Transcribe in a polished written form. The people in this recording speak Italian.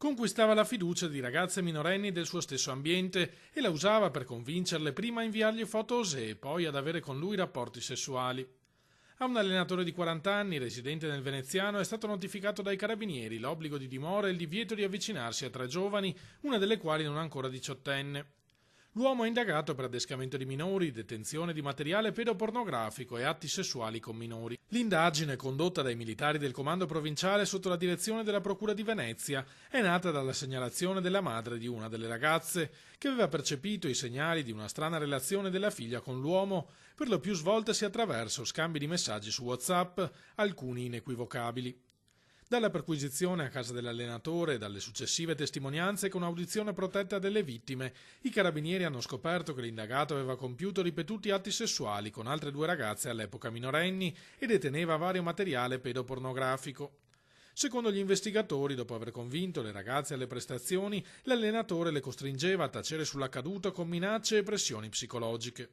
Conquistava la fiducia di ragazze minorenni del suo stesso ambiente e la usava per convincerle prima a inviargli foto osè e poi ad avere con lui rapporti sessuali. A un allenatore di 40 anni, residente nel veneziano, è stato notificato dai carabinieri l'obbligo di dimora e il divieto di avvicinarsi a 3 giovani, una delle quali non ancora diciottenne. L'uomo è indagato per adescamento di minori, detenzione di materiale pedopornografico e atti sessuali con minori. L'indagine, condotta dai militari del comando provinciale sotto la direzione della Procura di Venezia, è nata dalla segnalazione della madre di una delle ragazze, che aveva percepito i segnali di una strana relazione della figlia con l'uomo, per lo più svoltasi attraverso scambi di messaggi su WhatsApp, alcuni inequivocabili. Dalla perquisizione a casa dell'allenatore e dalle successive testimonianze con audizione protetta delle vittime, i carabinieri hanno scoperto che l'indagato aveva compiuto ripetuti atti sessuali con altre 2 ragazze all'epoca minorenni e deteneva vario materiale pedopornografico. Secondo gli investigatori, dopo aver convinto le ragazze alle prestazioni, l'allenatore le costringeva a tacere sull'accaduto con minacce e pressioni psicologiche.